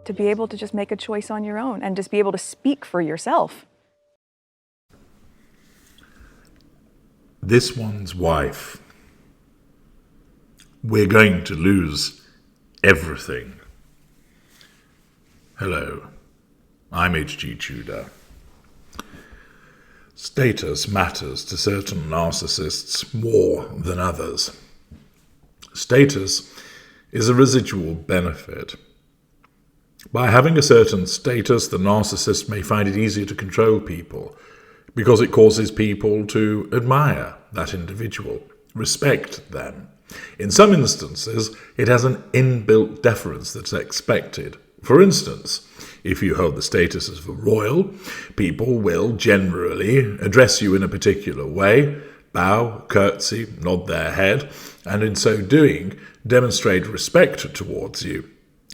to be able to just make a choice on your own and just be able to speak for yourself. This one's wife. We're going to lose everything. Hello, I'm H.G. Tudor. Status matters to certain narcissists more than others. Status is a residual benefit. By having a certain status, the narcissist may find it easier to control people because it causes people to admire that individual, respect them. In some instances, it has an inbuilt deference that's expected. For instance, if you hold the status of a royal, people will generally address you in a particular way, bow, curtsy, nod their head, and in so doing, demonstrate respect towards you.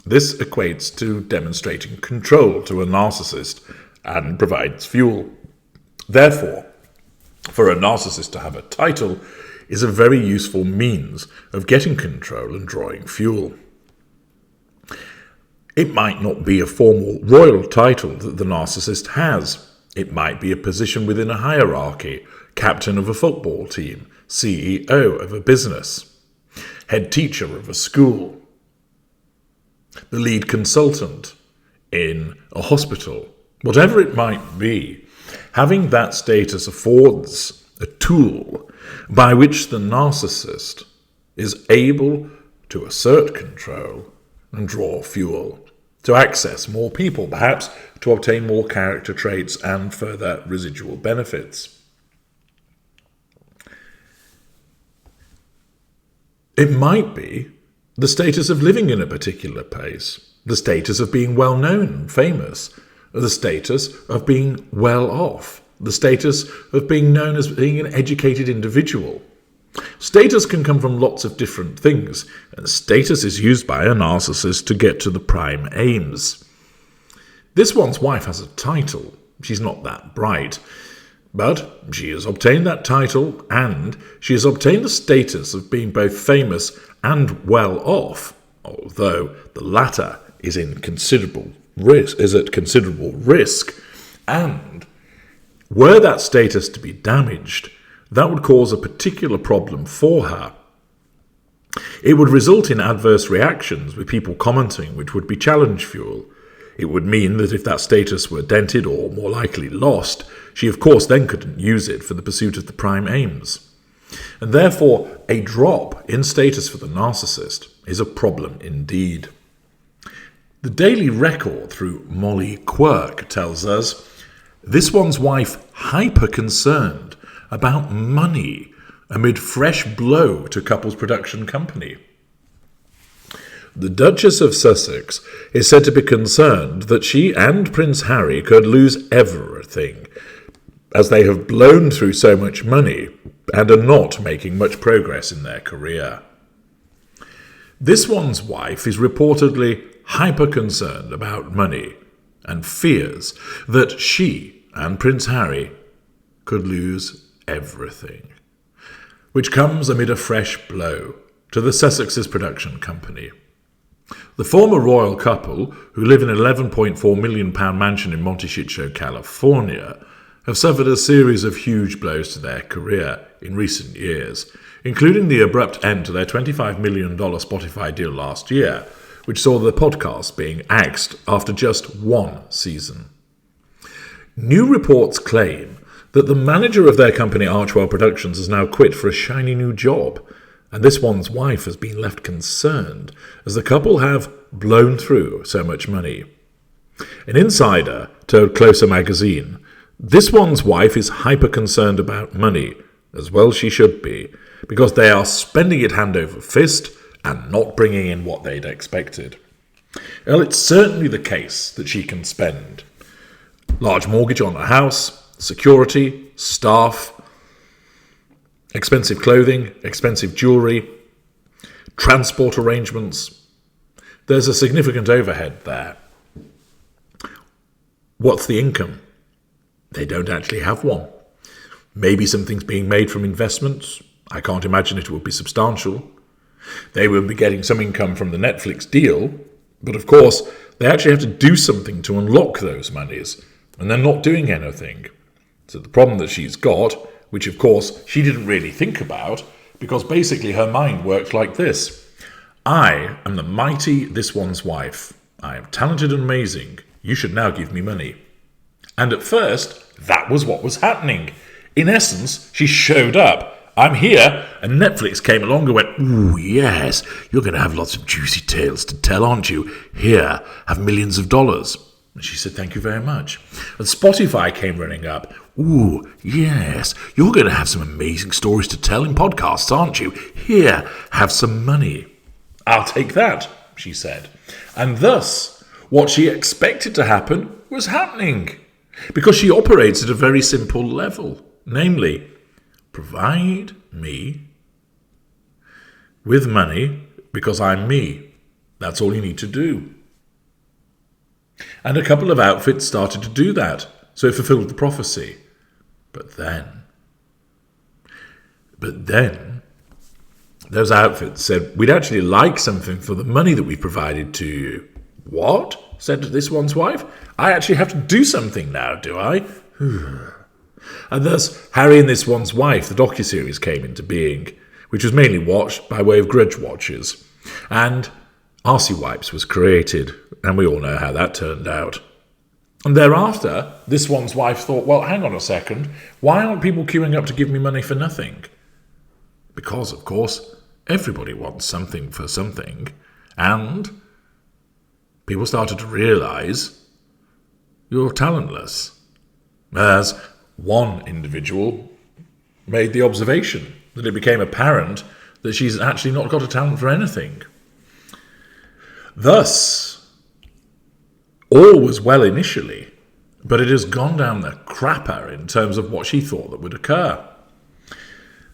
This equates to demonstrating control to a narcissist and provides fuel. Therefore, for a narcissist to have a title is a very useful means of getting control and drawing fuel. It might not be a formal royal title that the narcissist has. It might be a position within a hierarchy, captain of a football team, CEO of a business, head teacher of a school, the lead consultant in a hospital. Whatever it might be, having that status affords a tool by which the narcissist is able to assert control and draw fuel, to access more people, perhaps to obtain more character traits and further residual benefits. It might be the status of living in a particular place, the status of being well known, famous, the status of being well off, the status of being known as being an educated individual. Status can come from lots of different things, and status is used by a narcissist to get to the prime aims. This one's wife has a title. She's not that bright, but she has obtained that title, and she has obtained the status of being both famous and well off, although the latter is at considerable risk, and were that status to be damaged, that would cause a particular problem for her. It would result in adverse reactions with people commenting, which would be challenge fuel. It would mean that if that status were dented or more likely lost, she of course then couldn't use it for the pursuit of the prime aims. And therefore, a drop in status for the narcissist is a problem indeed. The Daily Record through Molly Quirk tells us, this one's wife hyper-concerned about money amid fresh blow to couple's production company. The Duchess of Sussex is said to be concerned that she and Prince Harry could lose everything, as they have blown through so much money and are not making much progress in their career. This one's wife is reportedly hyper-concerned about money and fears that she and Prince Harry could lose everything, which comes amid a fresh blow to the Sussex's production company. The former royal couple, who live in an £11.4 million mansion in Montecito, California, have suffered a series of huge blows to their career in recent years, including the abrupt end to their $25 million Spotify deal last year, which saw the podcast being axed after just one season. New reports claim that the manager of their company, Archwell Productions, has now quit for a shiny new job, and this one's wife has been left concerned as the couple have blown through so much money. An insider told Closer magazine, this one's wife is hyper-concerned about money, as well she should be, because they are spending it hand over fist and not bringing in what they'd expected. Well, it's certainly the case that she can spend. Large mortgage on a house, security, staff, expensive clothing, expensive jewellery, transport arrangements. There's a significant overhead there. What's the income? They don't actually have one. Maybe something's being made from investments. I can't imagine it would be substantial. They will be getting some income from the Netflix deal, but of course they actually have to do something to unlock those monies, and they're not doing anything. So the problem that she's got, which of course she didn't really think about, because basically her mind works like this. I am the mighty this one's wife. I am talented and amazing. You should now give me money. And at first, that was what was happening. In essence, she showed up. I'm here, and Netflix came along and went, ooh, yes, you're going to have lots of juicy tales to tell, aren't you? Here, have millions of dollars. And she said, thank you very much. And Spotify came running up. Ooh, yes, you're going to have some amazing stories to tell in podcasts, aren't you? Here, have some money. I'll take that, she said. And thus, what she expected to happen was happening. Because she operates at a very simple level. Namely, provide me with money because I'm me. That's all you need to do. And a couple of outfits started to do that, so it fulfilled the prophecy. But then, those outfits said, we'd actually like something for the money that we provided to you. What? Said this one's wife. I actually have to do something now, do I? And thus, Harry and This One's Wife, the docuseries, came into being, which was mainly watched by way of grudge watchers. And Arsey Wipes was created, and we all know how that turned out. And thereafter, This One's Wife thought, well, hang on a second, why aren't people queuing up to give me money for nothing? Because, of course, everybody wants something for something, and people started to realise you're talentless. As one individual made the observation that it became apparent that she's actually not got a talent for anything. Thus, all was well initially, but it has gone down the crapper in terms of what she thought that would occur.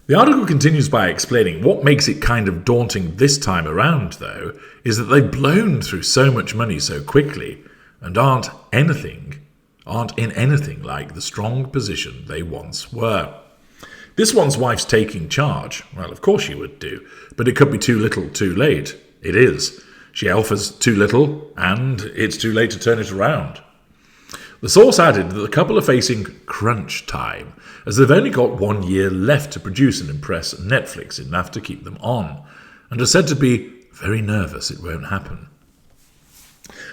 The article continues by explaining what makes it kind of daunting this time around, though, is that they've blown through so much money so quickly and aren't in anything like the strong position they once were. This one's wife's taking charge. Well, of course she would do, but it could be too little, too late. It is. She offers too little, and it's too late to turn it around. The source added that the couple are facing crunch time, as they've only got 1 year left to produce and impress Netflix enough to keep them on, and are said to be very nervous it won't happen.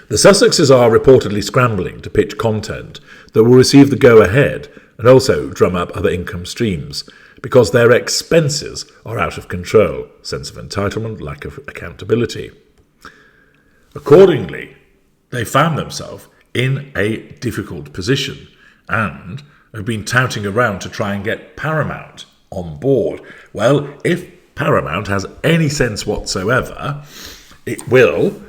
The Sussexes are reportedly scrambling to pitch content that will receive the go-ahead and also drum up other income streams, because their expenses are out of control, sense of entitlement, lack of accountability. Accordingly, they found themselves in a difficult position and have been touting around to try and get Paramount on board. Well, if Paramount has any sense whatsoever, it will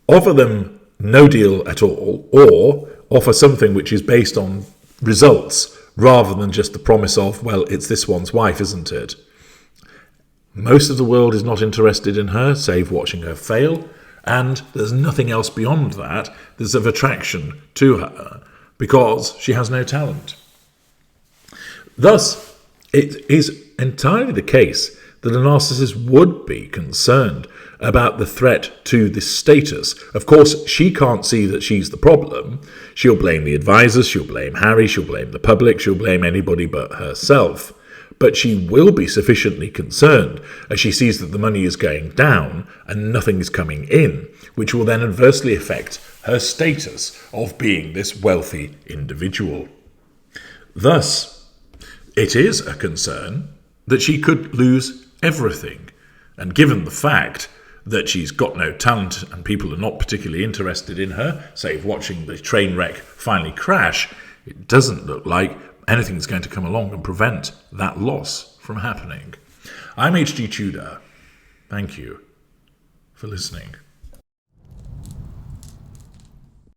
offer them no deal at all, or offer something which is based on results rather than just the promise of, well, it's this one's wife, isn't it? Most of the world is not interested in her, save watching her fail, and there's nothing else beyond that that's of attraction to her, because she has no talent. Thus, it is entirely the case that a narcissist would be concerned about the threat to this status. Of course, she can't see that she's the problem. She'll blame the advisors, she'll blame Harry, she'll blame the public, she'll blame anybody but herself. But she will be sufficiently concerned as she sees that the money is going down and nothing is coming in, which will then adversely affect her status of being this wealthy individual. Thus, it is a concern that she could lose everything. And given the fact that she's got no talent and people are not particularly interested in her, save watching the train wreck finally crash, it doesn't look like anything's going to come along and prevent that loss from happening. I'm H.G. Tudor. Thank you for listening.